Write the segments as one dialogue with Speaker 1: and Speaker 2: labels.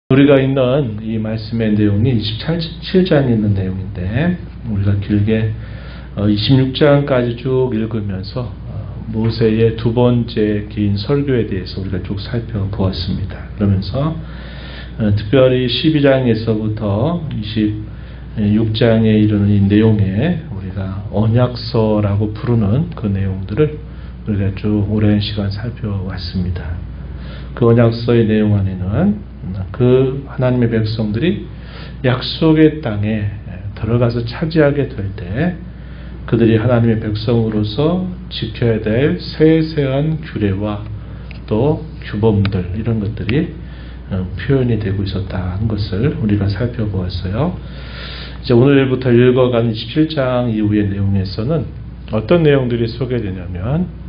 Speaker 1: 우리가 있는 이 말씀의 내용이 27장에 있는 내용인데 우리가 길게 26장까지 쭉 읽으면서 모세의 두 번째 긴 설교에 대해서 우리가 쭉 살펴보았습니다. 그러면서 특별히 12장에서부터 26장에 이르는 이 내용에 우리가 언약서라고 부르는 그 내용들을 우리가 쭉 오랜 시간 살펴왔습니다. 그 언약서의 내용 안에는 그 하나님의 백성들이 약속의 땅에 들어가서 차지하게 될 때 그들이 하나님의 백성으로서 지켜야 될 세세한 규례와 또 규범들 이런 것들이 표현이 되고 있었다는 것을 우리가 살펴보았어요. 이제 오늘부터 읽어가는 27장 이후의 내용에서는 어떤 내용들이 소개되냐면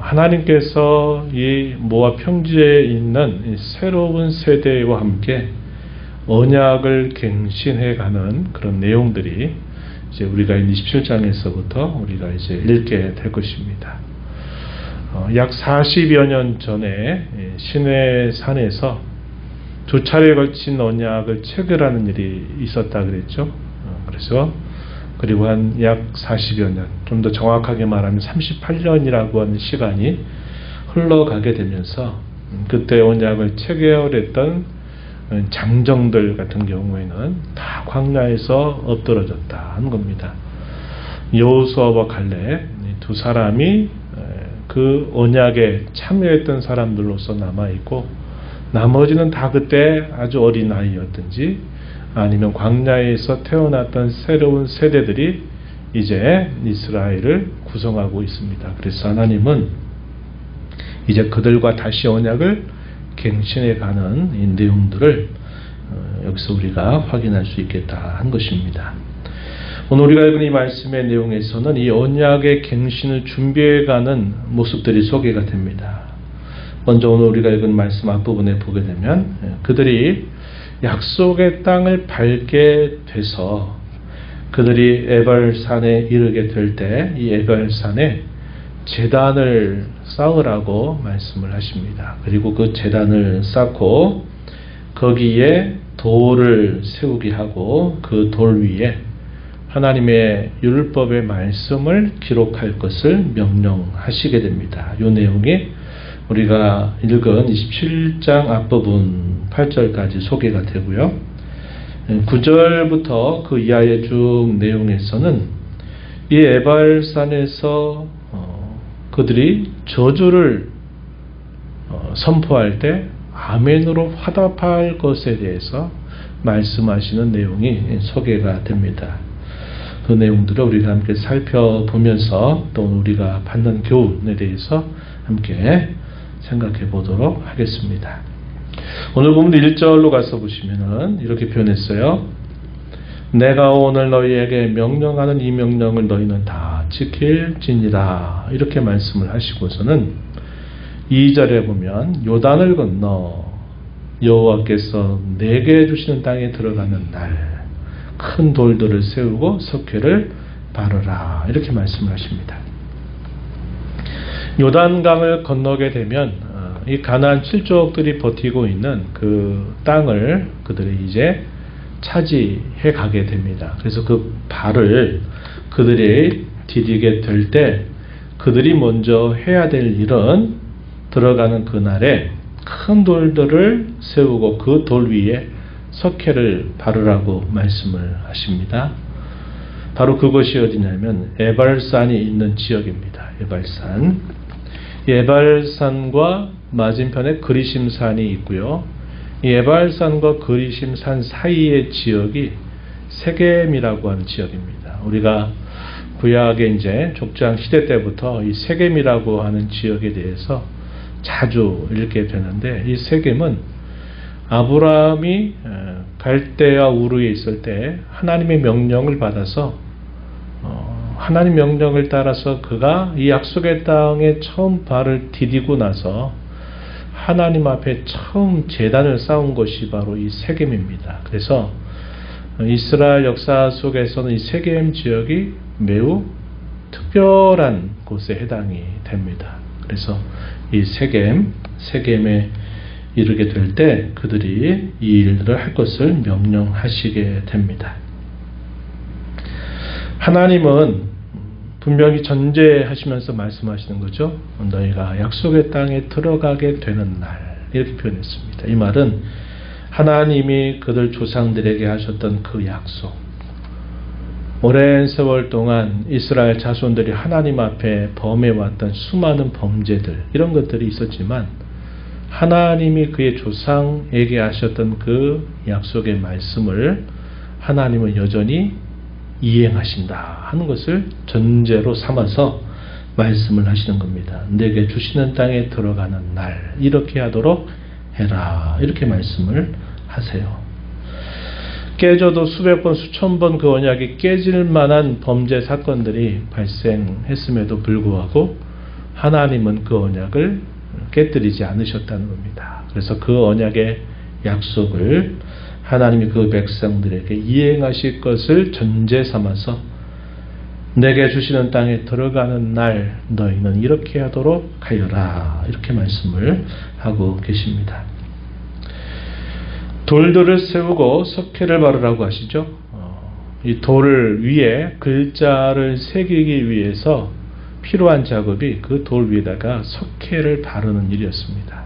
Speaker 1: 하나님께서 이 모압 평지에 있는 이 새로운 세대와 함께 언약을 갱신해가는 그런 내용들이 이제 우리가 27장에서부터 우리가 이제 읽게 될 것입니다. 약 40여 년 전에 시내산에서 두 차례에 걸친 언약을 체결하는 일이 있었다 그랬죠. 그래서 그리고 한 약 40여 년, 좀 더 정확하게 말하면 38년이라고 하는 시간이 흘러가게 되면서 그때 언약을 체결했던 장정들 같은 경우에는 다 광야에서 엎드러졌다 하는 겁니다. 여호수아와 갈렙 두 사람이 그 언약에 참여했던 사람들로서 남아있고 나머지는 다 그때 아주 어린 아이였든지 아니면 광야에서 태어났던 새로운 세대들이 이제 이스라엘을 구성하고 있습니다. 그래서 하나님은 이제 그들과 다시 언약을 갱신해가는 이 내용들을 여기서 우리가 확인할 수 있겠다 한 것입니다. 오늘 우리가 읽은 이 말씀의 내용에서는 이 언약의 갱신을 준비해가는 모습들이 소개가 됩니다. 먼저 오늘 우리가 읽은 말씀 앞부분에 보게 되면 그들이 약속의 땅을 밟게 돼서 그들이 에발산에 이르게 될 때 이 에발산에 제단을 쌓으라고 말씀을 하십니다. 그리고 그 제단을 쌓고 거기에 돌을 세우게 하고 그 돌 위에 하나님의 율법의 말씀을 기록할 것을 명령하시게 됩니다. 이 내용이 우리가 읽은 27장 앞부분 8절까지 소개가 되고요. 9절부터 그 이하의 쭉 내용에서는 이 에발산에서 그들이 저주를 선포할 때 아멘으로 화답할 것에 대해서 말씀하시는 내용이 소개가 됩니다. 그 내용들을 우리가 함께 살펴보면서 또 우리가 받는 교훈에 대해서 함께 생각해 보도록 하겠습니다. 오늘 보면 1절로 가서 보시면은 이렇게 표현했어요. 내가 오늘 너희에게 명령하는 이 명령을 너희는 다 지킬지니라 이렇게 말씀을 하시고서는 2절에 보면 요단을 건너 여호와께서 내게 주시는 땅에 들어가는 날 큰 돌들을 세우고 석회를 바르라 이렇게 말씀을 하십니다. 요단강을 건너게 되면 이 가나안 7족들이 버티고 있는 그 땅을 그들이 이제 차지해 가게 됩니다. 그래서 그 발을 그들이 디디게 될 때 그들이 먼저 해야 될 일은 들어가는 그날에 큰 돌들을 세우고 그 돌 위에 석회를 바르라고 말씀을 하십니다. 바로 그것이 어디냐면 에발산이 있는 지역입니다. 에발산. 에발산과 맞은편에 그리심산이 있고요. 이 에발산과 그리심산 사이의 지역이 세겜이라고 하는 지역입니다. 우리가 구약의 이제 족장 시대 때부터 이 세겜이라고 하는 지역에 대해서 자주 읽게 되는데 이 세겜은 아브라함이 갈대아 우르에 있을 때 하나님의 명령을 받아서 하나님 명령을 따라서 그가 이 약속의 땅에 처음 발을 디디고 나서 하나님 앞에 처음 제단을 쌓은 것이 바로 이 세겜입니다. 그래서 이스라엘 역사 속에서는 이 세겜 지역이 매우 특별한 곳에 해당이 됩니다. 그래서 이 세겜의 이르게 될 때 그들이 이 일들을 할 것을 명령하시게 됩니다. 하나님은 분명히 전제하시면서 말씀하시는 거죠. 너희가 약속의 땅에 들어가게 되는 날, 이렇게 표현했습니다. 이 말은 하나님이 그들 조상들에게 하셨던 그 약속, 오랜 세월 동안 이스라엘 자손들이 하나님 앞에 범해왔던 수많은 범죄들, 이런 것들이 있었지만 하나님이 그의 조상에게 하셨던 그 약속의 말씀을 하나님은 여전히 이행하신다 하는 것을 전제로 삼아서 말씀을 하시는 겁니다. 내게 주시는 땅에 들어가는 날 이렇게 하도록 해라, 이렇게 말씀을 하세요. 깨져도 수백 번 수천 번 그 언약이 깨질 만한 범죄 사건들이 발생했음에도 불구하고 하나님은 그 언약을 깨뜨리지 않으셨다는 겁니다. 그래서 그 언약의 약속을 하나님이 그 백성들에게 이행하실 것을 전제 삼아서 내게 주시는 땅에 들어가는 날 너희는 이렇게 하도록 하여라, 이렇게 말씀을 하고 계십니다. 돌들을 세우고 석회를 바르라고 하시죠. 이 돌 위에 글자를 새기기 위해서 필요한 작업이 그 돌 위에다가 석회를 바르는 일이었습니다.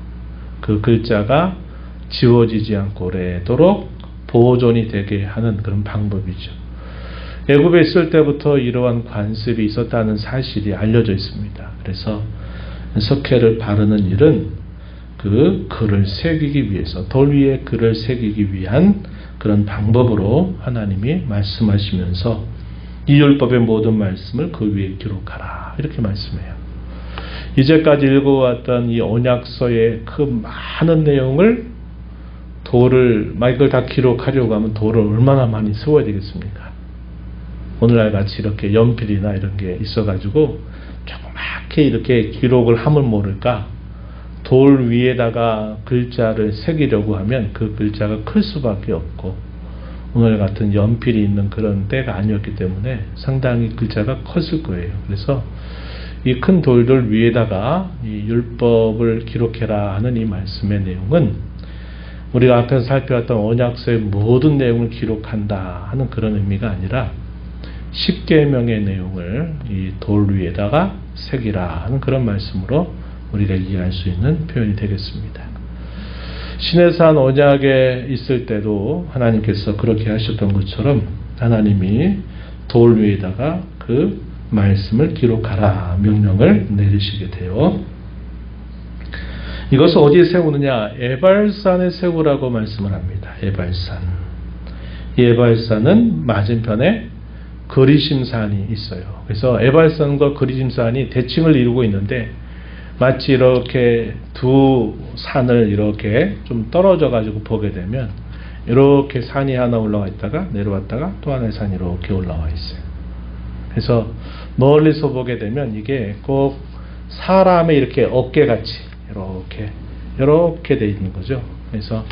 Speaker 1: 그 글자가 지워지지 않고 오래도록 보존이 되게 하는 그런 방법이죠. 애굽에 있을 때부터 이러한 관습이 있었다는 사실이 알려져 있습니다. 그래서 석회를 바르는 일은 그 글을 새기기 위해서, 돌 위에 글을 새기기 위한 그런 방법으로 하나님이 말씀하시면서 이 율법의 모든 말씀을 그 위에 기록하라, 이렇게 말씀해요. 이제까지 읽어왔던 이 언약서의 그 많은 내용을 막 이걸 다 기록하려고 하면 돌을 얼마나 많이 세워야 되겠습니까? 오늘날 같이 이렇게 연필이나 이런 게 있어가지고 조그맣게 이렇게 기록을 하면 모를까, 돌 위에다가 글자를 새기려고 하면 그 글자가 클 수밖에 없고, 오늘 같은 연필이 있는 그런 때가 아니었기 때문에 상당히 글자가 컸을 거예요. 그래서 이 큰 돌들 위에다가 이 율법을 기록해라 하는 이 말씀의 내용은 우리가 앞에서 살펴봤던 언약서의 모든 내용을 기록한다 하는 그런 의미가 아니라 십계명의 내용을 이 돌 위에다가 새기라 하는 그런 말씀으로 우리가 이해할 수 있는 표현이 되겠습니다. 시내산 언약에 있을 때도 하나님께서 그렇게 하셨던 것처럼 하나님이 돌 위에다가 그 말씀을 기록하라 명령을 내리시게 돼요. 이것을 어디에 세우느냐? 에발산에 세우라고 말씀을 합니다. 에발산. 이 에발산은 맞은편에 그리심산이 있어요. 그래서 에발산과 그리심산이 대칭을 이루고 있는데 마치 이렇게 두 산을 이렇게 좀 떨어져 가지고 보게 되면 이렇게 산이 하나 올라와 있다가 내려왔다가 또 하나의 산이 이렇게 올라와 있어요. 그래서 멀리서 보게 되면 이게 꼭 사람의 이렇게 어깨같이 이렇게 돼 있는 거죠. 그래서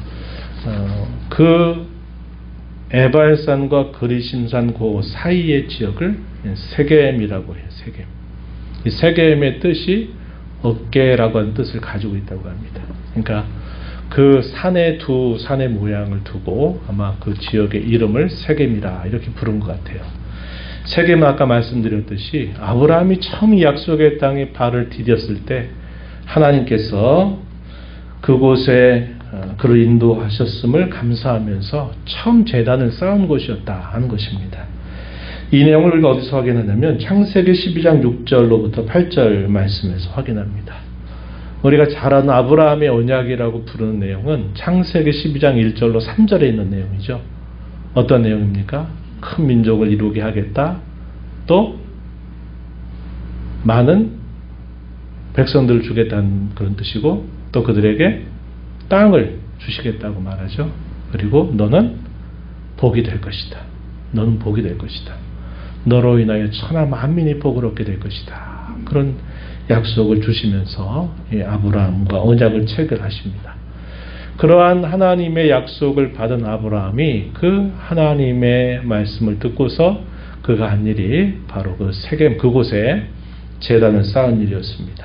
Speaker 1: 그 에발산과 그리심산 그 사이의 지역을 세겜이라고 해요. 세겜. 이 세겜의 뜻이 어깨라고 하는 뜻을 가지고 있다고 합니다. 그러니까 그 두 산의 모양을 두고 아마 그 지역의 이름을 세겜이라 이렇게 부른 것 같아요. 세겜은 아까 말씀드렸듯이 아브라함이 처음 약속의 땅에 발을 디뎠을 때 하나님께서 그곳에 그를 인도하셨음을 감사하면서 처음 제단을 쌓은 곳이었다 하는 것입니다. 이 내용을 우리가 어디서 확인하냐면 창세기 12장 6절로부터 8절 말씀에서 확인합니다. 우리가 잘 아는 아브라함의 언약이라고 부르는 내용은 창세기 12장 1절로 3절에 있는 내용이죠. 어떤 내용입니까? 큰 민족을 이루게 하겠다. 또 많은 백성들을 주겠다는 그런 뜻이고, 또 그들에게 땅을 주시겠다고 말하죠. 그리고 너는 복이 될 것이다. 너는 복이 될 것이다. 너로 인하여 천하 만민이 복을 얻게 될 것이다. 그런 약속을 주시면서 아브라함과 언약을 체결하십니다. 그러한 하나님의 약속을 받은 아브라함이 그 하나님의 말씀을 듣고서 그가 한 일이 바로 그 세겜 그곳에 제단을 쌓은 일이었습니다.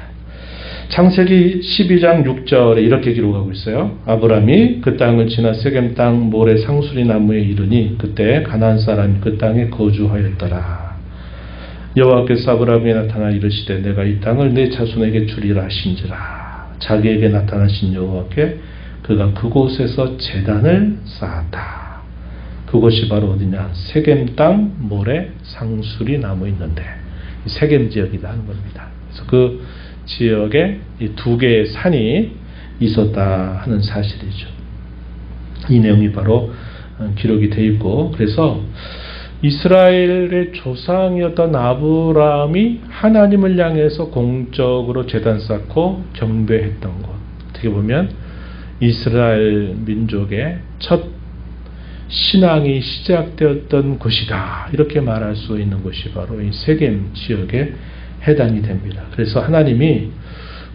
Speaker 1: 창세기 12장 6절에 이렇게 기록하고 있어요. 아브라함이 그 땅을 지나 세겜 땅 모래 상수리 나무에 이르니 그때 가나안 사람이 그 땅에 거주하였더라. 여호와께서 아브라함에게 나타나 이르시되 내가 이 땅을 내 자손에게 주리라 하신지라. 자기에게 나타나신 여호와께 그가 그곳에서 제단을 쌓았다. 그곳이 바로 어디냐? 세겜 땅 모래 상수리 나무 있는데 세겜 지역이다 하는 겁니다. 그래서 그 지역에 이 두 개의 산이 있었다 하는 사실이죠. 이 내용이 바로 기록이 되어 있고, 그래서 이스라엘의 조상이었던 아브라함이 하나님을 향해서 공적으로 제단 쌓고 경배했던 곳, 어떻게 보면 이스라엘 민족의 첫 신앙이 시작되었던 곳이다, 이렇게 말할 수 있는 곳이 바로 이 세겜 지역에 해당이 됩니다. 그래서 하나님이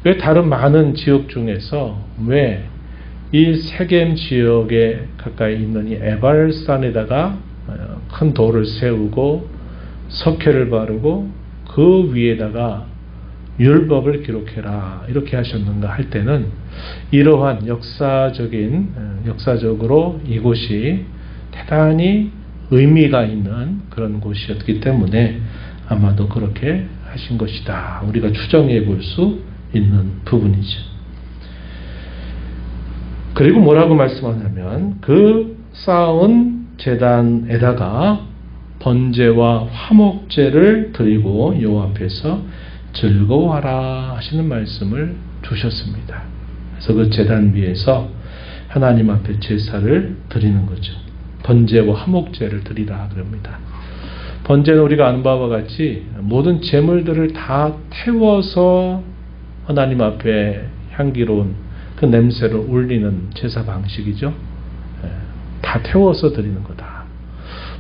Speaker 1: 왜 다른 많은 지역 중에서 왜 이 세겜 지역에 가까이 있는 이 에발산에다가 큰 돌을 세우고 석회를 바르고 그 위에다가 율법을 기록해라 이렇게 하셨는가 할 때는 이러한 역사적으로 이곳이 대단히 의미가 있는 그런 곳이었기 때문에 아마도 그렇게 하신 것이다. 우리가 추정해 볼 수 있는 부분이죠. 그리고 뭐라고 말씀하냐면 그 쌓은 제단에다가 번제와 화목제를 드리고 여호와 앞에서 즐거워하라 하시는 말씀을 주셨습니다. 그래서 그 제단 위에서 하나님 앞에 제사를 드리는 거죠. 번제와 화목제를 드리라 그럽니다. 번제는 우리가 아는 바와 같이 모든 제물들을 다 태워서 하나님 앞에 향기로운 그 냄새를 올리는 제사 방식이죠. 다 태워서 드리는 거다.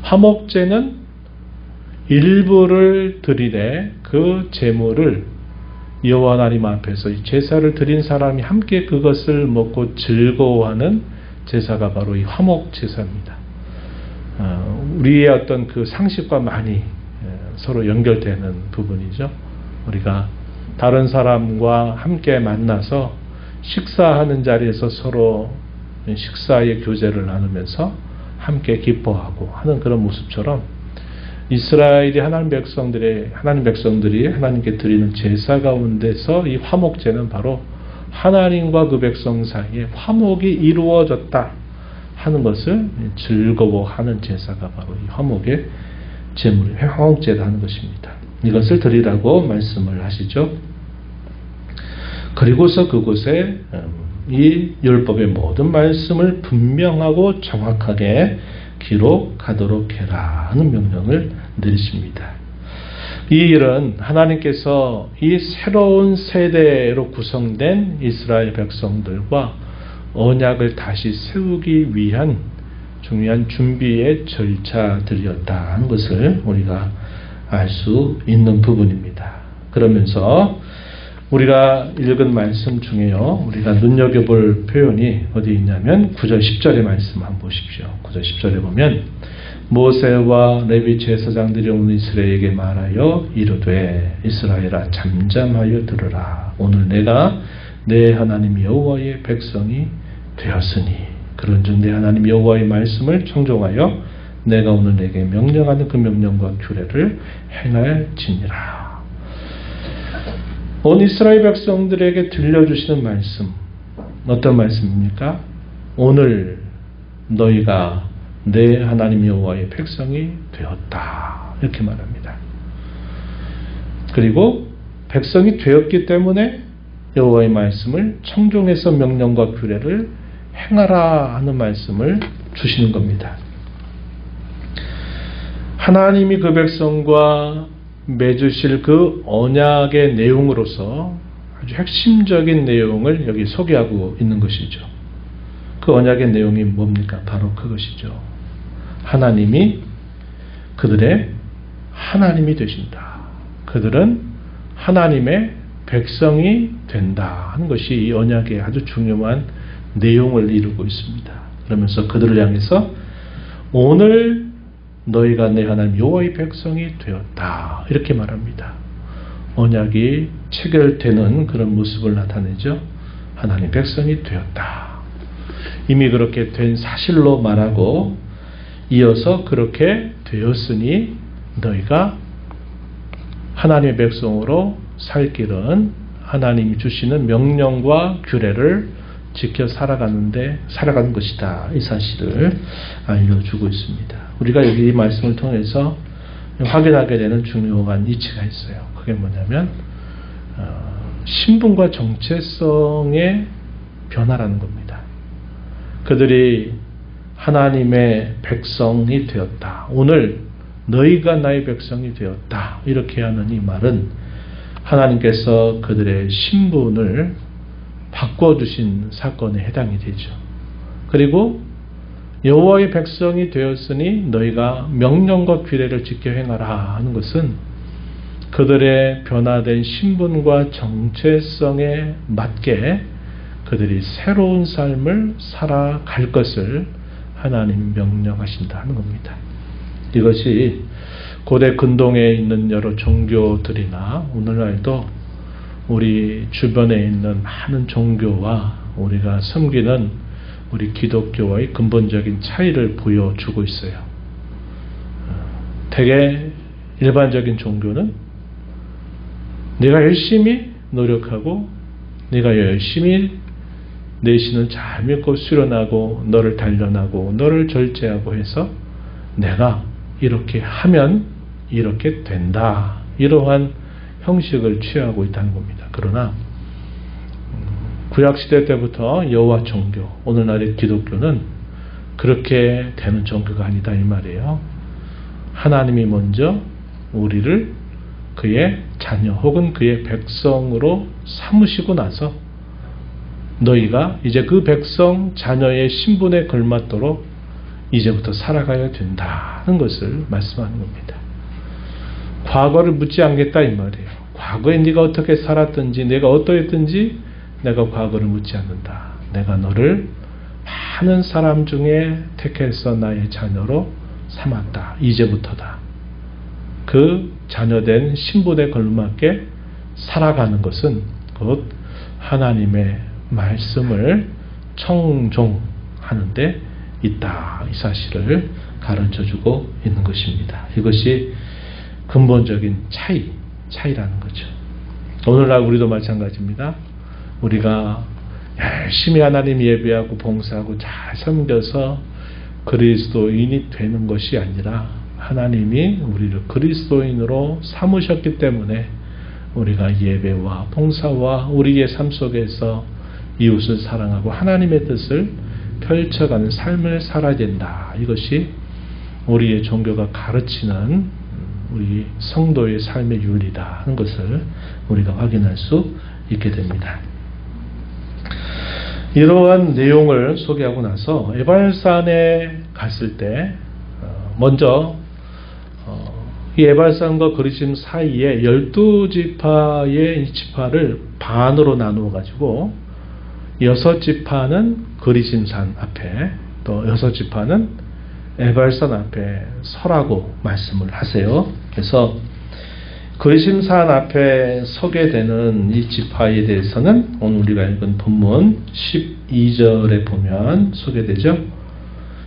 Speaker 1: 화목제는 일부를 드리되 그 제물을 여호와 하나님 앞에서 이 제사를 드린 사람이 함께 그것을 먹고 즐거워하는 제사가 바로 이 화목 제사입니다. 우리의 어떤 그 상식과 많이 서로 연결되는 부분이죠. 우리가 다른 사람과 함께 만나서 식사하는 자리에서 서로 식사의 교제를 나누면서 함께 기뻐하고 하는 그런 모습처럼 이스라엘이 하나님 백성들이 하나님께 드리는 제사 가운데서 이 화목제는 바로 하나님과 그 백성 사이에 화목이 이루어졌다 하는 것을 즐거워하는 제사가 바로 이 화목의 제물, 화목제다 하는 것입니다. 이것을 드리라고 말씀을 하시죠. 그리고서 그곳에 이 율법의 모든 말씀을 분명하고 정확하게 기록하도록 해라 하는 명령을 내리십니다. 이 일은 하나님께서 이 새로운 세대로 구성된 이스라엘 백성들과 언약을 다시 세우기 위한 중요한 준비의 절차들이었다 하는 것을 우리가 알 수 있는 부분입니다. 그러면서 우리가 읽은 말씀 중에요, 우리가 눈여겨볼 표현이 어디 있냐면 9절 10절의 말씀 한번 보십시오. 9절 10절에 보면 모세와 레위 제사장들이 온 이스라엘에게 말하여 이르되 이스라엘아 잠잠하여 들으라. 오늘 내가 내 하나님 여호와의 백성이 되었으니 그런즉 내 하나님 여호와의 말씀을 청종하여 내가 오늘 내게 명령하는 그 명령과 규례를 행할지니라. 온 이스라엘 백성들에게 들려주시는 말씀, 어떤 말씀입니까? 오늘 너희가 내 하나님 여호와의 백성이 되었다 이렇게 말합니다. 그리고 백성이 되었기 때문에 여호와의 말씀을 청종해서 명령과 규례를 행하라 하는 말씀을 주시는 겁니다. 하나님이 그 백성과 맺으실 그 언약의 내용으로서 아주 핵심적인 내용을 여기 소개하고 있는 것이죠. 그 언약의 내용이 뭡니까? 바로 그것이죠. 하나님이 그들의 하나님이 되신다. 그들은 하나님의 백성이 된다 하는 것이 이 언약의 아주 중요한 내용을 이루고 있습니다. 그러면서 그들을 향해서 오늘 너희가 내 하나님 여호와의 백성이 되었다 이렇게 말합니다. 언약이 체결되는 그런 모습을 나타내죠. 하나님 백성이 되었다. 이미 그렇게 된 사실로 말하고 이어서 그렇게 되었으니 너희가 하나님의 백성으로 살 길은 하나님이 주시는 명령과 규례를 지켜 살아가는 것이다. 이 사실을 알려주고 있습니다. 우리가 여기 이 말씀을 통해서 확인하게 되는 중요한 이치가 있어요. 그게 뭐냐면 신분과 정체성의 변화라는 겁니다. 그들이 하나님의 백성이 되었다. 오늘 너희가 나의 백성이 되었다. 이렇게 하는 이 말은 하나님께서 그들의 신분을 바꿔주신 사건에 해당이 되죠. 그리고 여호와의 백성이 되었으니 너희가 명령과 규례를 지켜 행하라 하는 것은 그들의 변화된 신분과 정체성에 맞게 그들이 새로운 삶을 살아갈 것을 하나님 명령하신다는 겁니다. 이것이 고대 근동에 있는 여러 종교들이나 오늘날도 우리 주변에 있는 많은 종교와 우리가 섬기는 우리 기독교와의 근본적인 차이를 보여주고 있어요. 대개 일반적인 종교는 네가 열심히 노력하고 네가 열심히 내 신을 잘 믿고 수련하고 너를 단련하고 너를 절제하고 해서 내가 이렇게 하면 이렇게 된다. 이러한 형식을 취하고 있다는 겁니다. 그러나 구약시대 때부터 여호와 종교, 오늘날의 기독교는 그렇게 되는 종교가 아니다 이 말이에요. 하나님이 먼저 우리를 그의 자녀 혹은 그의 백성으로 삼으시고 나서 너희가 이제 그 백성 자녀의 신분에 걸맞도록 이제부터 살아가야 된다는 것을 말씀하는 겁니다. 과거를 묻지 않겠다 이 말이에요. 과거에 네가 어떻게 살았든지 내가 어떠했든지 내가 과거를 묻지 않는다. 내가 너를 많은 사람 중에 택해서 나의 자녀로 삼았다. 이제부터다. 그 자녀된 신분에 걸맞게 살아가는 것은 곧 하나님의 말씀을 청종하는 데 있다. 이 사실을 가르쳐주고 있는 것입니다. 이것이 근본적인 차이라는 거죠. 오늘날 우리도 마찬가지입니다. 우리가 열심히 하나님 예배하고 봉사하고 잘 섬겨서 그리스도인이 되는 것이 아니라 하나님이 우리를 그리스도인으로 삼으셨기 때문에 우리가 예배와 봉사와 우리의 삶 속에서 이웃을 사랑하고 하나님의 뜻을 펼쳐가는 삶을 살아야 된다. 이것이 우리의 종교가 가르치는 우리 성도의 삶의 윤리다 하는 것을 우리가 확인할 수 있게 됩니다. 이러한 내용을 소개하고 나서 에발산에 갔을 때 먼저 이 에발산과 그리심 사이에 12지파의 지파를 반으로 나누어 가지고 6지파는 그리심산 앞에 또 6지파는 에발산 앞에 서라고 말씀을 하세요. 그래서 그리심산 앞에 서게 되는 이 지파에 대해서는 오늘 우리가 읽은 본문 12절에 보면 소개되죠.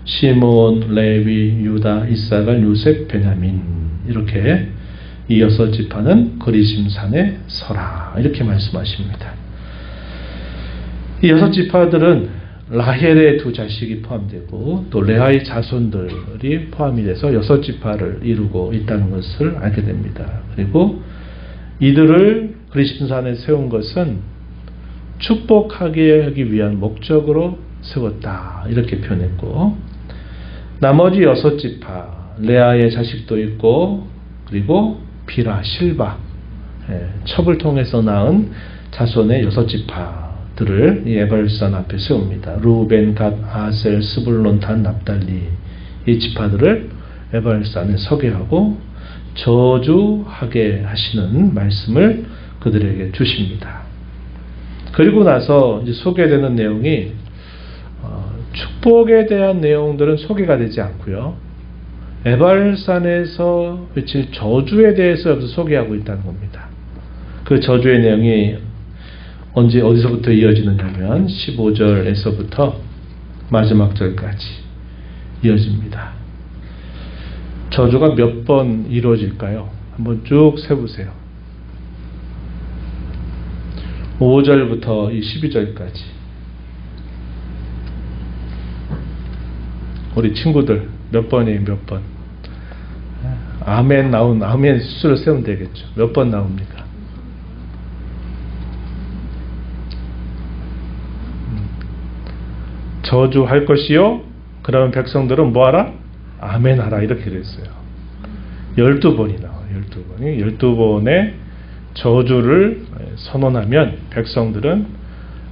Speaker 1: 시몬, 레위, 유다, 이사갈, 요셉, 베냐민 이렇게 이 6지파는 그리심산에 서라 이렇게 말씀하십니다. 이 6지파들은 라헬의 2 자식이 포함되고 또 레아의 자손들이 포함이 돼서 6지파를 이루고 있다는 것을 알게 됩니다. 그리고 이들을 그리심산에 세운 것은 축복하게 하기 위한 목적으로 세웠다 이렇게 표현했고 나머지 6지파 레아의 자식도 있고 그리고 비라, 실바 첩을 통해서 낳은 자손의 6지파 들을 이 에발산 앞에 세웁니다. 루벤, 갓, 아셀, 스불론, 단, 납달리 이 지파들을 에발산에 서게 하고 저주하게 하시는 말씀을 그들에게 주십니다. 그리고 나서 이제 소개되는 내용이 축복에 대한 내용들은 소개가 되지 않고요. 에발산에서 외칠 저주에 대해서 소개하고 있다는 겁니다. 그 저주의 내용이 어디서부터 이어지느냐면 15절에서부터 마지막 절까지 이어집니다. 저주가 몇 번 이루어질까요? 한번 쭉 세보세요. 5절부터 이 12절까지. 우리 친구들 몇 번이에요? 몇 번? 아멘 수를 세우면 되겠죠. 몇 번 나옵니까? 저주할 것이요? 그러면 백성들은 뭐하라? 아멘 하라. 이렇게 됐어요. 12번이 나와요. 12번이. 12번의 저주를 선언하면 백성들은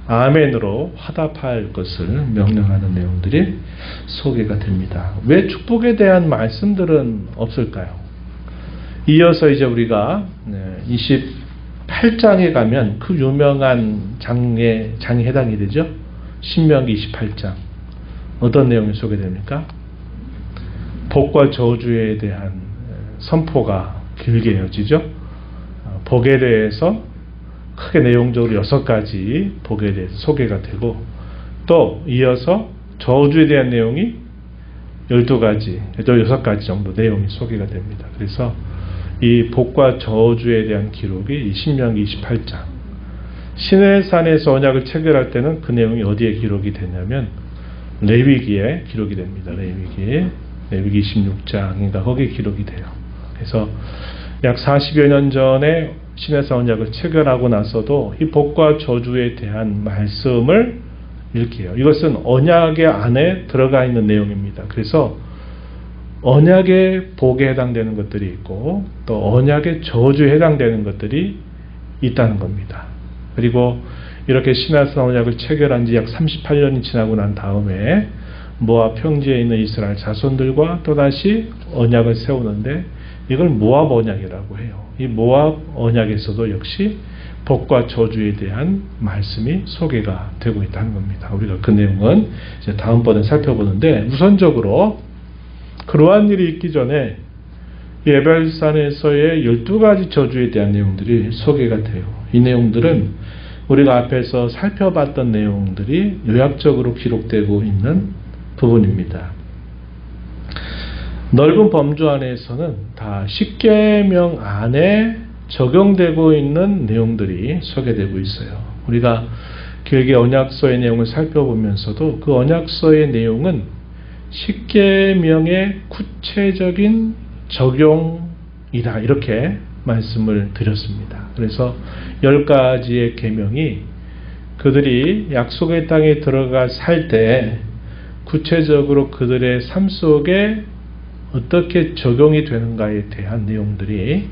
Speaker 1: 아멘으로 화답할 것을 명령하는 내용들이 소개가 됩니다. 왜 축복에 대한 말씀들은 없을까요? 이어서 이제 우리가 28장에 가면 그 유명한 장에 해당이 되죠. 신명기 28장. 어떤 내용이 소개됩니까? 복과 저주에 대한 선포가 길게 이어지죠. 복에 대해서 크게 내용적으로 6가지 복에 대해서 소개가 되고, 또 이어서 저주에 대한 내용이 12가지, 6가지 정도 내용이 소개가 됩니다. 그래서 이 복과 저주에 대한 기록이 신명기 28장. 시내산에서 언약을 체결할 때는 그 내용이 어디에 기록이 되냐면 레위기에 기록이 됩니다. 레위기 26장인가 거기에 기록이 돼요. 그래서 약 40여 년 전에 시내산 언약을 체결하고 나서도 이 복과 저주에 대한 말씀을 읽게요. 이것은 언약의 안에 들어가 있는 내용입니다. 그래서 언약의 복에 해당되는 것들이 있고 또 언약의 저주에 해당되는 것들이 있다는 겁니다. 그리고 이렇게 시내산 언약을 체결한 지 약 38년이 지나고 난 다음에 모압 평지에 있는 이스라엘 자손들과 또다시 언약을 세우는데 이걸 모압 언약이라고 해요. 이 모압 언약에서도 역시 복과 저주에 대한 말씀이 소개가 되고 있다는 겁니다. 우리가 그 내용은 이제 다음번에 살펴보는데, 우선적으로 그러한 일이 있기 전에 에발산에서의 12가지 저주에 대한 내용들이 소개가 돼요. 이 내용들은 우리가 앞에서 살펴봤던 내용들이 요약적으로 기록되고 있는 부분입니다. 넓은 범주 안에서는 다 십계명 안에 적용되고 있는 내용들이 소개되고 있어요. 우리가 길게 언약서의 내용을 살펴보면서도 그 언약서의 내용은 십계명의 구체적인 적용이다, 이렇게 말씀을 드렸습니다. 그래서 10가지의 계명이 그들이 약속의 땅에 들어가 살 때 구체적으로 그들의 삶 속에 어떻게 적용이 되는가에 대한 내용들이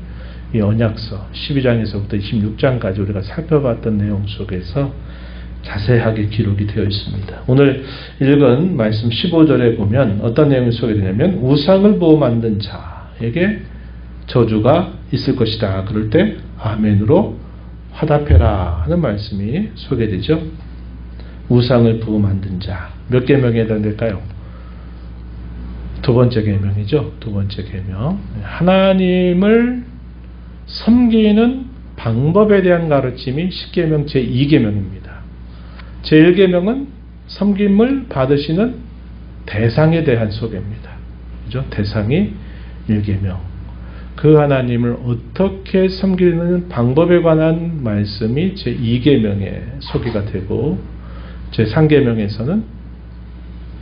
Speaker 1: 이 언약서 12장에서부터 26장까지 우리가 살펴봤던 내용 속에서 자세하게 기록이 되어 있습니다. 오늘 읽은 말씀 15절에 보면 어떤 내용이 소개되냐면 우상을 보고 만든 자에게 저주가 있을 것이다. 그럴 때 아멘으로 화답해라 하는 말씀이 소개되죠. 우상을 부어 만든 자. 몇 계명에 해당될까요? 두 번째 계명이죠. 두 번째 계명. 하나님을 섬기는 방법에 대한 가르침이 10계명 제2계명입니다. 제1계명은 섬김을 받으시는 대상에 대한 소개입니다. 그죠? 대상이 1계명. 그 하나님을 어떻게 섬기는 방법에 관한 말씀이 제2계명에 소개가 되고, 제3계명에서는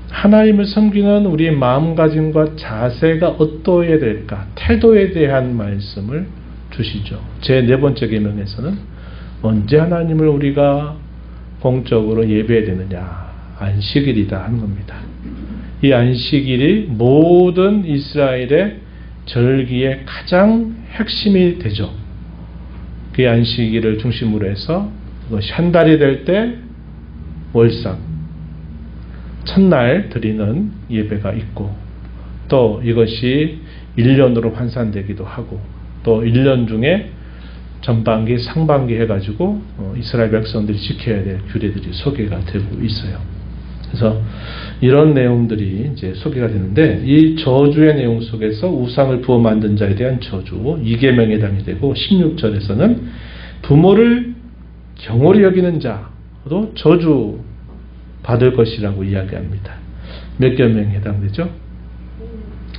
Speaker 1: 하나님을 섬기는 우리의 마음가짐과 자세가 어떠해야 될까, 태도에 대한 말씀을 주시죠. 제4번째 계명에서는 언제 하나님을 우리가 공적으로 예배해야 되느냐, 안식일이다 하는 겁니다. 이 안식일이 모든 이스라엘의 절기의 가장 핵심이 되죠. 그 안식일을 중심으로 해서 이것이 한 달이 될 때 월상, 첫날 드리는 예배가 있고, 또 이것이 1년으로 환산되기도 하고, 또 1년 중에 전반기, 상반기 해가지고 이스라엘 백성들이 지켜야 될 규례들이 소개가 되고 있어요. 그래서 이런 내용들이 이제 소개가 되는데, 이 저주의 내용 속에서 우상을 부어 만든 자에 대한 저주 2계명에 해당이 되고, 16절에서는 부모를 경홀히 여기는 자도 저주 받을 것이라고 이야기합니다. 몇 계명에 해당되죠?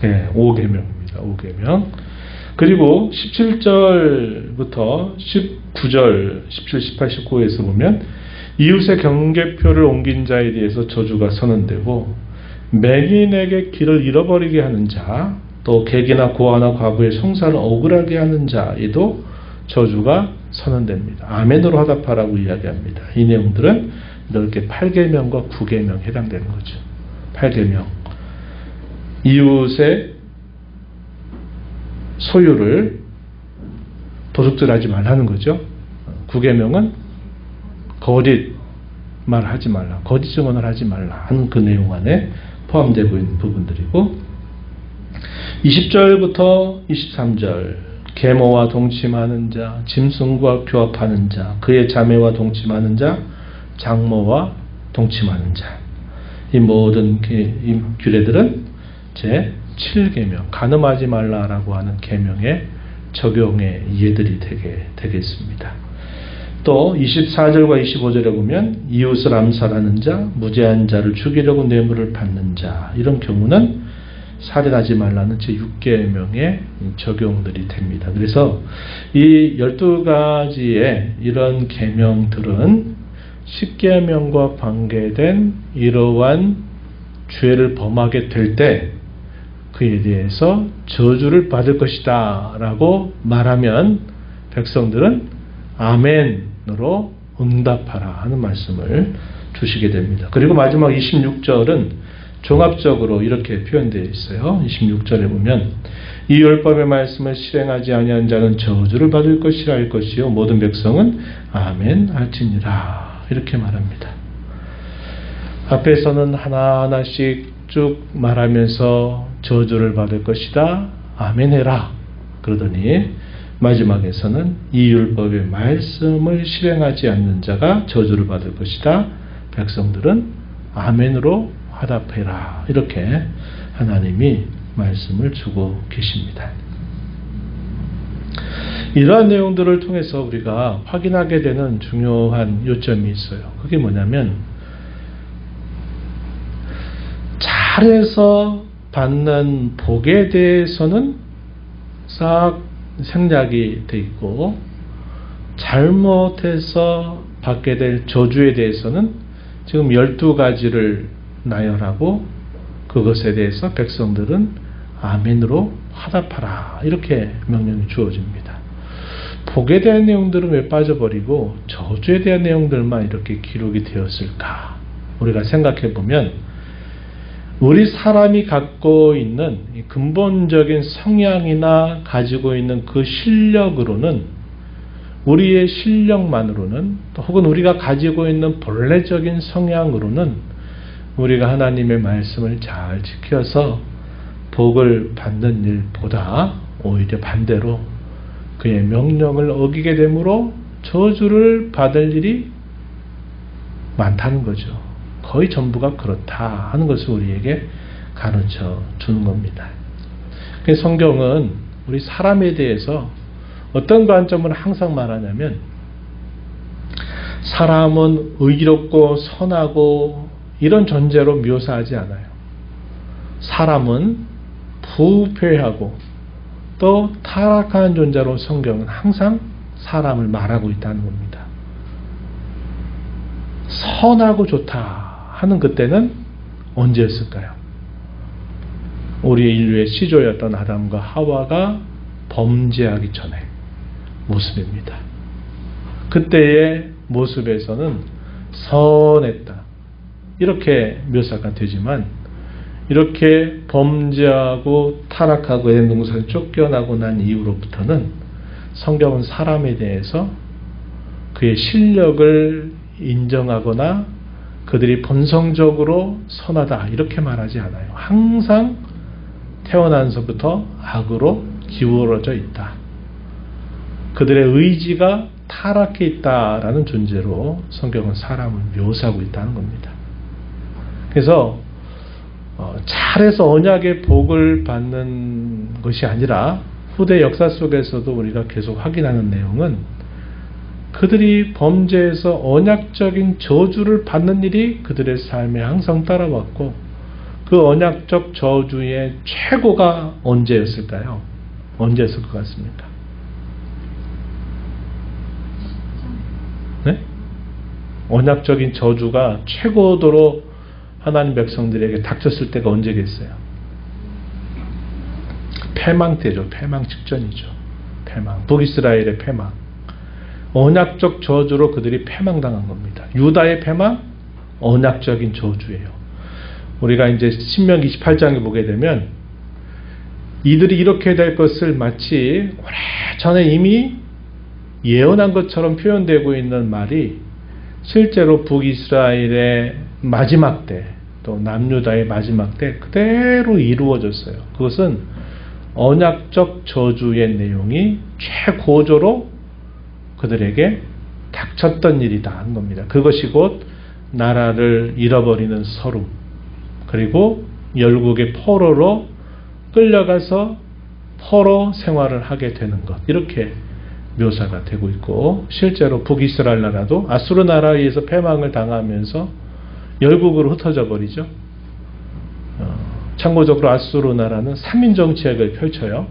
Speaker 1: 네, 5계명입니다. 5계명. 그리고 17절부터 19절, 17, 18, 19에서 보면 이웃의 경계표를 옮긴 자에 대해서 저주가 선언되고, 맹인에게 길을 잃어버리게 하는 자, 또 객이나 고아나 과부의 성사를 억울하게 하는 자에도 저주가 선언됩니다. 아멘으로 화답하라고 이야기합니다. 이 내용들은 이렇게 8계명과 9계명에 해당되는 거죠. 8계명. 이웃의 소유를 도둑질하지 말라는 거죠. 9계명은 거짓말 하지 말라, 거짓 증언을 하지 말라 하는 그 내용 안에 포함되고 있는 부분들이고, 20절부터 23절 계모와 동침하는 자, 짐승과 교합하는 자, 그의 자매와 동침하는 자, 장모와 동침하는 자, 이 모든 이 규례들은 제 7계명, 간음하지 말라라고 하는 계명의 적용의 예들이 되겠습니다. 또 24절과 25절에 보면 이웃을 암살하는 자, 무죄한 자를 죽이려고 뇌물을 받는 자, 이런 경우는 살인하지 말라는 제6계명의 적용들이 됩니다. 그래서 이 12가지의 이런 계명들은 10계명과 관계된 이러한 죄를 범하게 될 때 그에 대해서 저주를 받을 것이다 라고 말하면 백성들은 아멘으로 응답하라 하는 말씀을 주시게 됩니다. 그리고 마지막 26절은 종합적으로 이렇게 표현되어 있어요. 26절에 보면 이 율법의 말씀을 실행하지 아니한 자는 저주를 받을 것이라 할 것이요 모든 백성은 아멘 할지니라 이렇게 말합니다. 앞에서는 하나하나씩 쭉 말하면서 저주를 받을 것이다 아멘해라 그러더니 마지막에서는 이 율법의 말씀을 실행하지 않는 자가 저주를 받을 것이다, 백성들은 아멘으로 화답해라 이렇게 하나님이 말씀을 주고 계십니다. 이러한 내용들을 통해서 우리가 확인하게 되는 중요한 요점이 있어요. 그게 뭐냐면 잘해서 받는 복에 대해서는 싹 생략이 돼 있고, 잘못해서 받게 될 저주에 대해서는 지금 12가지를 나열하고 그것에 대해서 백성들은 아멘으로 화답하라 이렇게 명령이 주어집니다. 복에 대한 내용들은 왜 빠져버리고 저주에 대한 내용들만 이렇게 기록이 되었을까? 우리가 생각해 보면 우리 사람이 갖고 있는 근본적인 성향이나 가지고 있는 그 실력으로는, 우리의 실력만으로는, 혹은 우리가 가지고 있는 본래적인 성향으로는 우리가 하나님의 말씀을 잘 지켜서 복을 받는 일보다 오히려 반대로 그의 명령을 어기게 되므로 저주를 받을 일이 많다는 거죠. 거의 전부가 그렇다 하는 것을 우리에게 가르쳐 주는 겁니다. 성경은 우리 사람에 대해서 어떤 관점을 항상 말하냐면, 사람은 의롭고 선하고 이런 존재로 묘사하지 않아요. 사람은 부패하고 또 타락한 존재로 성경은 항상 사람을 말하고 있다는 겁니다. 선하고 좋다 하는 그때는 언제였을까요? 우리 인류의 시조였던 아담과 하와가 범죄하기 전에 모습입니다. 그때의 모습에서는 선했다 이렇게 묘사가 되지만, 이렇게 범죄하고 타락하고 에덴동산을 쫓겨나고 난 이후로부터는 성경은 사람에 대해서 그의 실력을 인정하거나 그들이 본성적으로 선하다 이렇게 말하지 않아요. 항상 태어나서부터 악으로 기울어져 있다, 그들의 의지가 타락해 있다라는 존재로 성경은 사람을 묘사하고 있다는 겁니다. 그래서 잘해서 언약의 복을 받는 것이 아니라 후대 역사 속에서도 우리가 계속 확인하는 내용은 그들이 범죄에서 언약적인 저주를 받는 일이 그들의 삶에 항상 따라왔고, 그 언약적 저주의 최고가 언제였을까요? 언제였을 것 같습니까? 네? 언약적인 저주가 최고도로 하나님 백성들에게 닥쳤을 때가 언제겠어요? 패망 때죠. 패망 직전이죠. 패망. 북이스라엘의 패망. 언약적 저주로 그들이 패망당한 겁니다. 유다의 패망? 언약적인 저주예요. 우리가 이제 신명기 28장에 보게 되면 이들이 이렇게 될 것을 마치 오래전에 이미 예언한 것처럼 표현되고 있는 말이 실제로 북이스라엘의 마지막 때, 또 남유다의 마지막 때 그대로 이루어졌어요. 그것은 언약적 저주의 내용이 최고조로 그들에게 닥쳤던 일이다 하는 겁니다. 그것이 곧 나라를 잃어버리는 서름, 그리고 열국의 포로로 끌려가서 포로 생활을 하게 되는 것, 이렇게 묘사가 되고 있고, 실제로 북이스라엘 나라도 아수르 나라에 의해서 패망을 당하면서 열국으로 흩어져 버리죠. 참고적으로 아수르 나라는 3인 정책을 펼쳐요.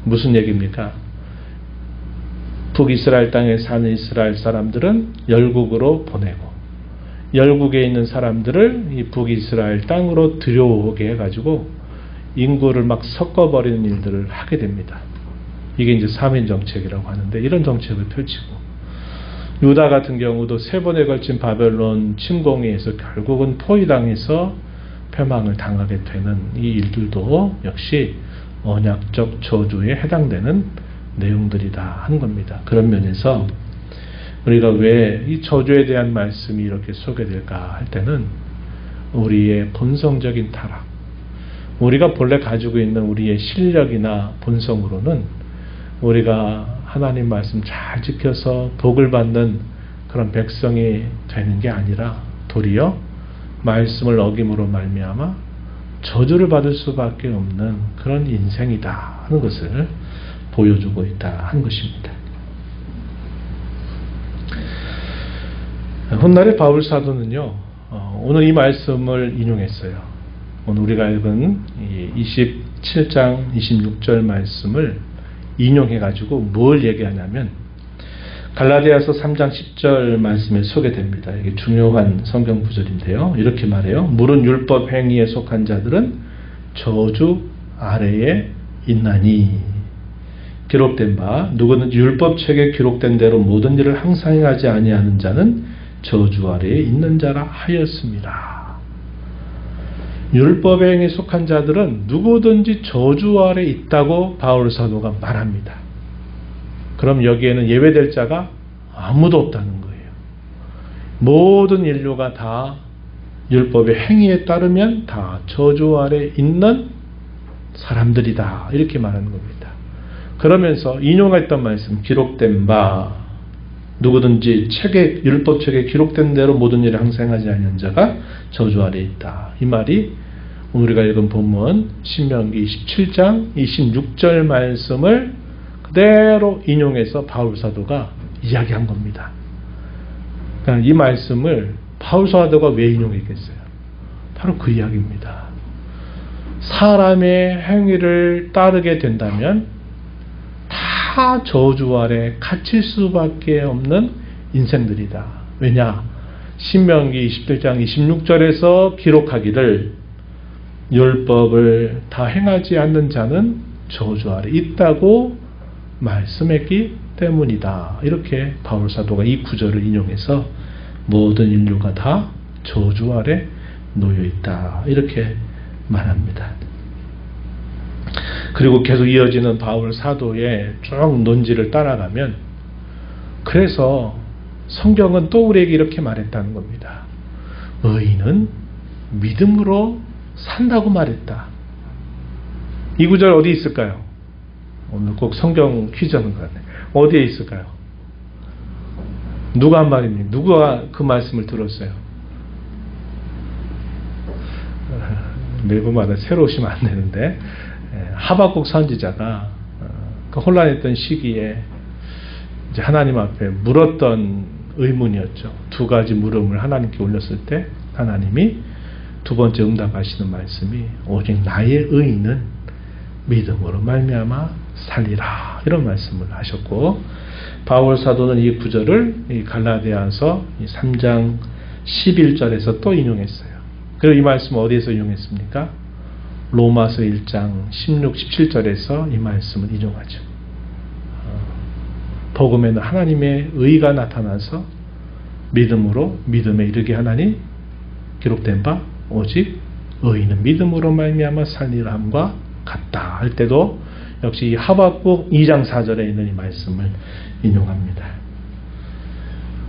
Speaker 1: 무슨 얘기입니까? 북이스라엘 땅에 사는 이스라엘 사람들은 열국으로 보내고, 열국에 있는 사람들을 이 북이스라엘 땅으로 들여오게 해가지고 인구를 막 섞어버리는 일들을 하게 됩니다. 이게 이제 3인 정책이라고 하는데, 이런 정책을 펼치고, 유다 같은 경우도 3번에 걸친 바벨론 침공에 의해서 결국은 포위당해서 패망을 당하게 되는 이 일들도 역시 언약적 저주에 해당되는 내용들이다 하는 겁니다. 그런 면에서 우리가 왜 이 저주에 대한 말씀이 이렇게 소개될까 할 때는 우리의 본성적인 타락, 우리가 본래 가지고 있는 우리의 실력이나 본성으로는 우리가 하나님 말씀 잘 지켜서 복을 받는 그런 백성이 되는 게 아니라 도리어 말씀을 어김으로 말미암아 저주를 받을 수밖에 없는 그런 인생이다 하는 것을 보여주고 있다 하는 것입니다. 훗날의 바울 사도는요, 오늘 이 말씀을 인용했어요. 오늘 우리가 읽은 27장 26절 말씀을 인용해가지고 뭘 얘기하냐면, 갈라디아서 3장 10절 말씀에 소개됩니다. 이게 중요한 성경 구절인데요. 이렇게 말해요. 물은 율법 행위에 속한 자들은 저주 아래에 있나니, 기록된 바 누구든지 율법책에 기록된 대로 모든 일을 항상 행하지 아니하는 자는 저주 아래에 있는 자라 하였습니다. 율법의 행위에 속한 자들은 누구든지 저주 아래에 있다고 바울 사도가 말합니다. 그럼 여기에는 예외될 자가 아무도 없다는 거예요. 모든 인류가 다 율법의 행위에 따르면 다 저주 아래에 있는 사람들이다, 이렇게 말하는 겁니다. 그러면서 인용했던 말씀, 기록된 바 누구든지 율법책에 기록된 대로 모든 일을 항상 하지 않는 자가 저주 아래에 있다. 이 말이 우리가 읽은 본문 신명기 27장 26절 말씀을 그대로 인용해서 바울 사도가 이야기한 겁니다. 그러니까 이 말씀을 바울 사도가 왜 인용했겠어요? 바로 그 이야기입니다. 사람의 행위를 따르게 된다면 다 저주 아래 갇힐 수밖에 없는 인생들이다. 왜냐? 신명기 27장 26절에서 기록하기를 율법을 다 행하지 않는 자는 저주 아래 있다고 말씀했기 때문이다. 이렇게 바울 사도가 이 구절을 인용해서 모든 인류가 다 저주 아래 놓여 있다, 이렇게 말합니다. 그리고 계속 이어지는 바울 사도의 쭉 논지를 따라가면, 그래서 성경은 또 우리에게 이렇게 말했다는 겁니다. 의인은 믿음으로 산다고 말했다. 이 구절 어디 있을까요? 오늘 꼭 성경 퀴즈하는 것 같네. 어디에 있을까요? 누가 한 말입니까? 누가 그 말씀을 들었어요? 매번마다 새로 오시면 안 되는데, 하박국 선지자가 그 혼란했던 시기에 이제 하나님 앞에 물었던 의문이었죠. 두 가지 물음을 하나님께 올렸을 때 하나님이 두 번째 응답하시는 말씀이 오직 나의 의인은 믿음으로 말미암아 살리라, 이런 말씀을 하셨고, 바울 사도는 이 구절을 이 갈라디아서 3장 11절에서 또 인용했어요. 그리고 이 말씀을 어디에서 인용했습니까? 로마서 1장 16, 17절에서 이 말씀을 인용하죠. 복음에는 하나님의 의가 나타나서 믿음으로 믿음에 이르게 하나니 기록된 바 오직 의인은 믿음으로 말미암아 살리라 함과 같다 할 때도 역시 이 하박국 2장 4절에 있는 이 말씀을 인용합니다.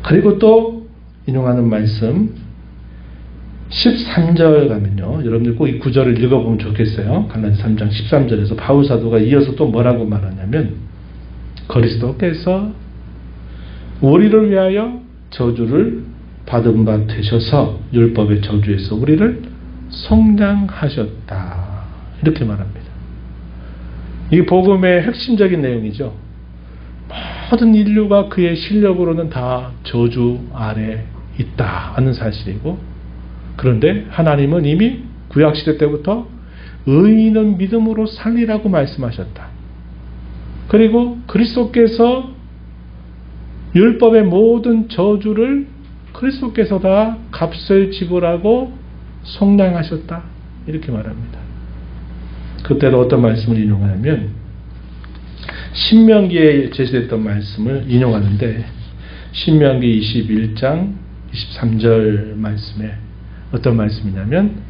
Speaker 1: 그리고 또 인용하는 말씀 13절 가면요, 여러분들 꼭 이 구절을 읽어보면 좋겠어요. 갈라디아 3장 13절에서 바울 사도가 이어서 또 뭐라고 말하냐면, 그리스도께서 우리를 위하여 저주를 받은 바 되셔서 율법의 저주에서 우리를 속량하셨다, 이렇게 말합니다. 이게 복음의 핵심적인 내용이죠. 모든 인류가 그의 실력으로는 다 저주 아래 있다 하는 사실이고, 그런데 하나님은 이미 구약시대 때부터 의인은 믿음으로 살리라고 말씀하셨다. 그리고 그리스도께서 율법의 모든 저주를 그리스도께서 다 값을 지불하고 속량하셨다, 이렇게 말합니다. 그때도 어떤 말씀을 인용하냐면 신명기에 제시됐던 말씀을 인용하는데, 신명기 21장 23절 말씀에 어떤 말씀이냐면,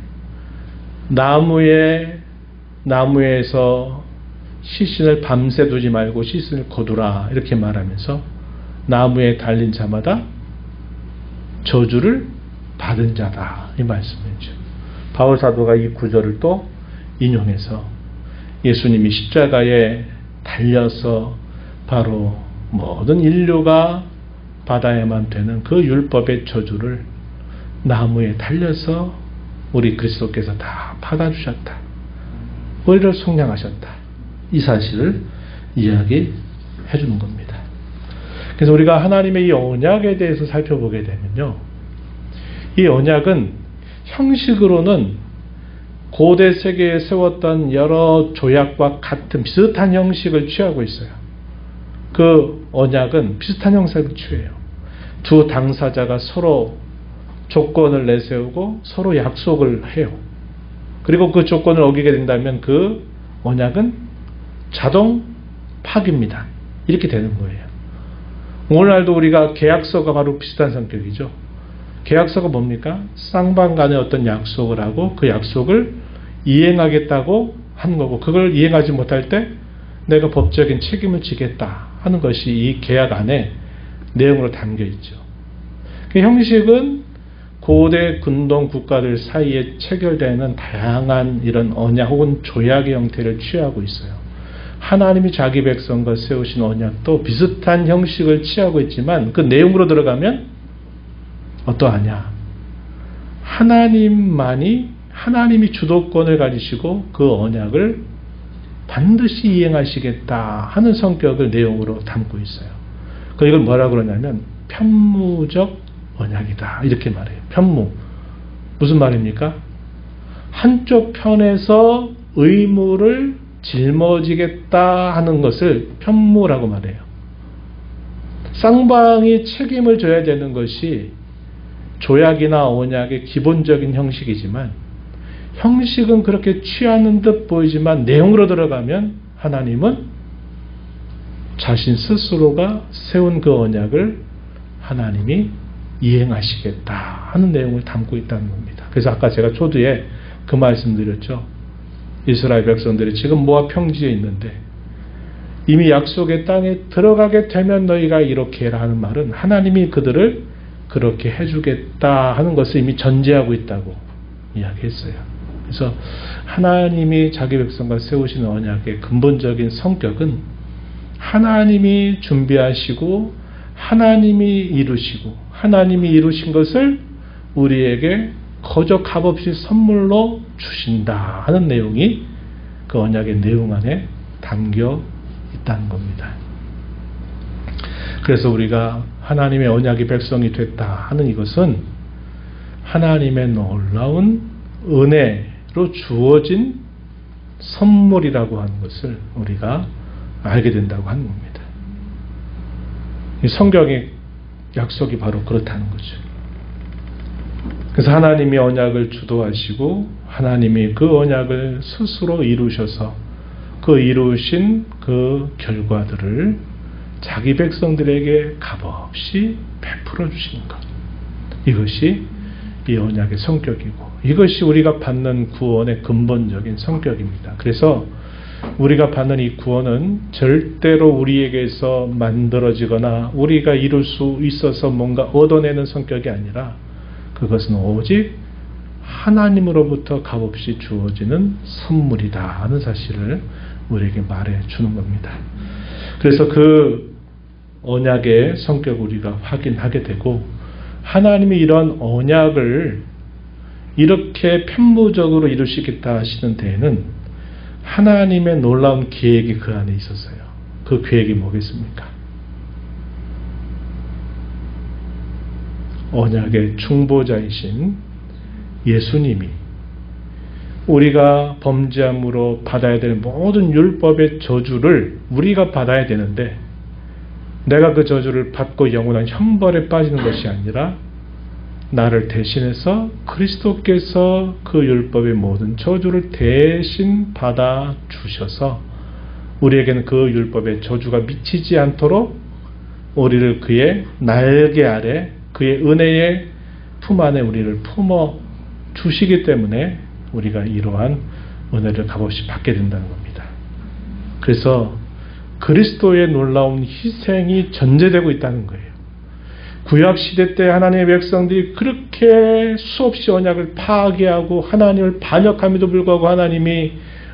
Speaker 1: 나무에서 시신을 밤새 두지 말고 시신을 거두라, 이렇게 말하면서 나무에 달린 자마다 저주를 받은 자다, 이 말씀이죠. 바울 사도가 이 구절을 또 인용해서 예수님이 십자가에 달려서 바로 모든 인류가 받아야만 되는 그 율법의 저주를 나무에 달려서 우리 그리스도께서 다 받아주셨다, 우리를 속량하셨다, 이 사실을 이야기해 주는 겁니다. 그래서 우리가 하나님의 이 언약에 대해서 살펴보게 되면요, 이 언약은 형식으로는 고대 세계에 세웠던 여러 조약과 같은 비슷한 형식을 취하고 있어요. 그 언약은 비슷한 형식을 취해요. 두 당사자가 서로 조건을 내세우고 서로 약속을 해요. 그리고 그 조건을 어기게 된다면 그 언약은 자동 파기입니다. 이렇게 되는 거예요. 오늘날도 우리가 계약서가 바로 비슷한 성격이죠. 계약서가 뭡니까? 쌍방 간에 어떤 약속을 하고 그 약속을 이행하겠다고 하는 거고, 그걸 이행하지 못할 때 내가 법적인 책임을 지겠다 하는 것이 이 계약 안에 내용으로 담겨 있죠. 그 형식은 고대 근동 국가들 사이에 체결되는 다양한 이런 언약 혹은 조약의 형태를 취하고 있어요. 하나님이 자기 백성과 세우신 언약도 비슷한 형식을 취하고 있지만 그 내용으로 들어가면 어떠하냐? 하나님이 주도권을 가지시고 그 언약을 반드시 이행하시겠다 하는 성격을 내용으로 담고 있어요. 이걸 뭐라고 그러냐면 편무적 언약이다, 이렇게 말해요. 편무. 무슨 말입니까? 한쪽 편에서 의무를 짊어지겠다 하는 것을 편무라고 말해요. 쌍방이 책임을 져야 되는 것이 조약이나 언약의 기본적인 형식이지만, 형식은 그렇게 취하는 듯 보이지만 내용으로 들어가면 하나님은 자신 스스로가 세운 그 언약을 하나님이 이행하시겠다 하는 내용을 담고 있다는 겁니다. 그래서 아까 제가 초두에 그 말씀드렸죠. 이스라엘 백성들이 지금 모압 평지에 있는데 이미 약속의 땅에 들어가게 되면 너희가 이렇게 해라 하는 말은 하나님이 그들을 그렇게 해주겠다 하는 것을 이미 전제하고 있다고 이야기했어요. 그래서 하나님이 자기 백성과 세우신 언약의 근본적인 성격은 하나님이 준비하시고 하나님이 이루시고 하나님이 이루신 것을 우리에게 거저 값없이 선물로 주신다 하는 내용이 그 언약의 내용 안에 담겨 있다는 겁니다. 그래서 우리가 하나님의 언약의 백성이 됐다 하는 이것은 하나님의 놀라운 은혜로 주어진 선물이라고 하는 것을 우리가 알게 된다고 하는 겁니다. 이 성경의 약속이 바로 그렇다는 거죠. 그래서 하나님이 언약을 주도하시고 하나님이 그 언약을 스스로 이루셔서 그 이루신 그 결과들을 자기 백성들에게 값없이 베풀어 주시는 것. 이것이 이 언약의 성격이고 이것이 우리가 받는 구원의 근본적인 성격입니다. 그래서 우리가 받는 이 구원은 절대로 우리에게서 만들어지거나 우리가 이룰 수 있어서 뭔가 얻어내는 성격이 아니라 그것은 오직 하나님으로부터 값없이 주어지는 선물이다 하는 사실을 우리에게 말해 주는 겁니다. 그래서 그 언약의 성격을 우리가 확인하게 되고 하나님이 이런 언약을 이렇게 편무적으로 이루시겠다 하시는 데에는 하나님의 놀라운 계획이 그 안에 있었어요. 그 계획이 뭐겠습니까? 언약의 중보자이신 예수님이 우리가 범죄함으로 받아야 될 모든 율법의 저주를 우리가 받아야 되는데 내가 그 저주를 받고 영원한 형벌에 빠지는 것이 아니라 나를 대신해서 그리스도께서 그 율법의 모든 저주를 대신 받아 주셔서 우리에게는 그 율법의 저주가 미치지 않도록 우리를 그의 날개 아래 그의 은혜의 품 안에 우리를 품어 주시기 때문에 우리가 이러한 은혜를 값없이 받게 된다는 겁니다. 그래서 그리스도의 놀라운 희생이 전제되고 있다는 거예요. 구약시대 때 하나님의 백성들이 그렇게 수없이 언약을 파괴하고 하나님을 반역함에도 불구하고 하나님이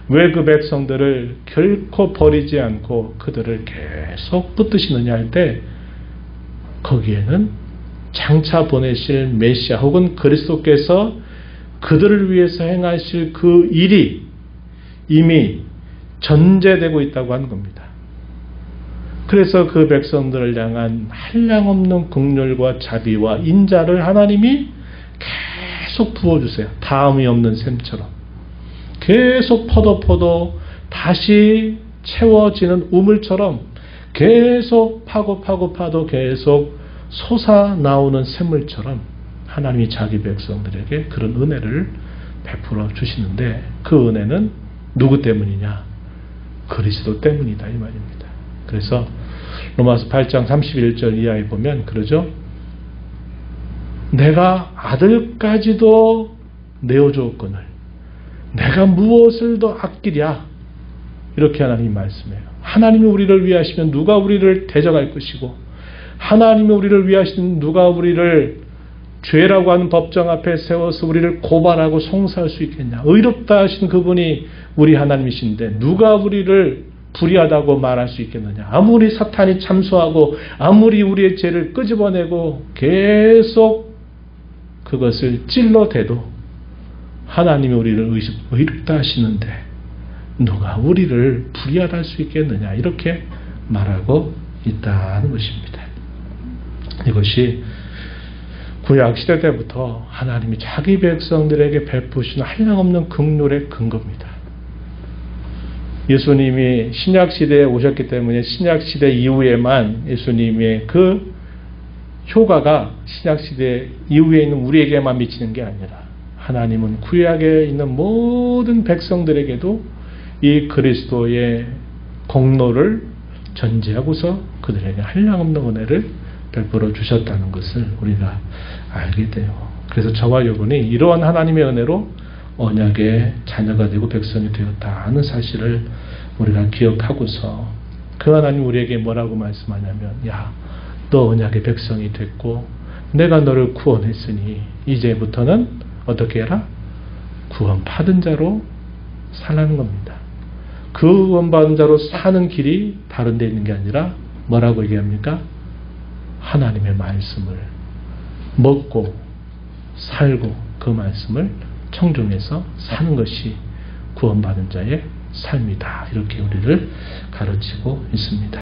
Speaker 1: 왜 그 백성들을 결코 버리지 않고 그들을 계속 붙드시느냐 할 때 거기에는 장차 보내실 메시아 혹은 그리스도께서 그들을 위해서 행하실 그 일이 이미 전제되고 있다고 하는 겁니다. 그래서 그 백성들을 향한 한량없는 긍휼과 자비와 인자를 하나님이 계속 부어주세요. 다음이 없는 샘처럼. 계속 퍼도 다시 채워지는 우물처럼 계속 파도 계속 솟아나오는 샘물처럼 하나님이 자기 백성들에게 그런 은혜를 베풀어 주시는데 그 은혜는 누구 때문이냐? 그리스도 때문이다 이 말입니다. 그래서 로마서 8장 31절 이하에 보면 그러죠. 내가 아들까지도 내어주었거늘 내가 무엇을 더 아끼랴 이렇게 하나님이 말씀해요. 하나님이 우리를 위하시면 누가 우리를 대적할 것이고 하나님이 우리를 위하시면 누가 우리를 죄라고 하는 법정 앞에 세워서 우리를 고발하고 송사할 수 있겠냐. 의롭다 하신 그분이 우리 하나님이신데 누가 우리를 불의하다고 말할 수 있겠느냐. 아무리 사탄이 참소하고 아무리 우리의 죄를 끄집어내고 계속 그것을 찔러대도 하나님이 우리를 의롭다 하시는데 누가 우리를 불의하다 할 수 있겠느냐. 이렇게 말하고 있다는 것입니다. 이것이 구약시대 때부터 하나님이 자기 백성들에게 베푸신 한량없는 긍휼의 근거입니다. 예수님이 신약시대에 오셨기 때문에 신약시대 이후에만 예수님의 그 효과가 신약시대 이후에 있는 우리에게만 미치는 게 아니라 하나님은 구약에 있는 모든 백성들에게도 이 그리스도의 공로를 전제하고서 그들에게 한량없는 은혜를 베풀어 주셨다는 것을 우리가 알게 돼요. 그래서 저와 여러분이 이러한 하나님의 은혜로 언약의 자녀가 되고 백성이 되었다 하는 사실을 우리가 기억하고서 그 하나님 우리에게 뭐라고 말씀하냐면 야, 너 언약의 백성이 됐고 내가 너를 구원했으니 이제부터는 어떻게 해라? 구원받은 자로 살라는 겁니다. 그 구원받은 자로 사는 길이 다른 데 있는 게 아니라 뭐라고 얘기합니까? 하나님의 말씀을 먹고 살고 그 말씀을 청종해서 사는 것이 구원받은 자의 삶이다. 이렇게 우리를 가르치고 있습니다.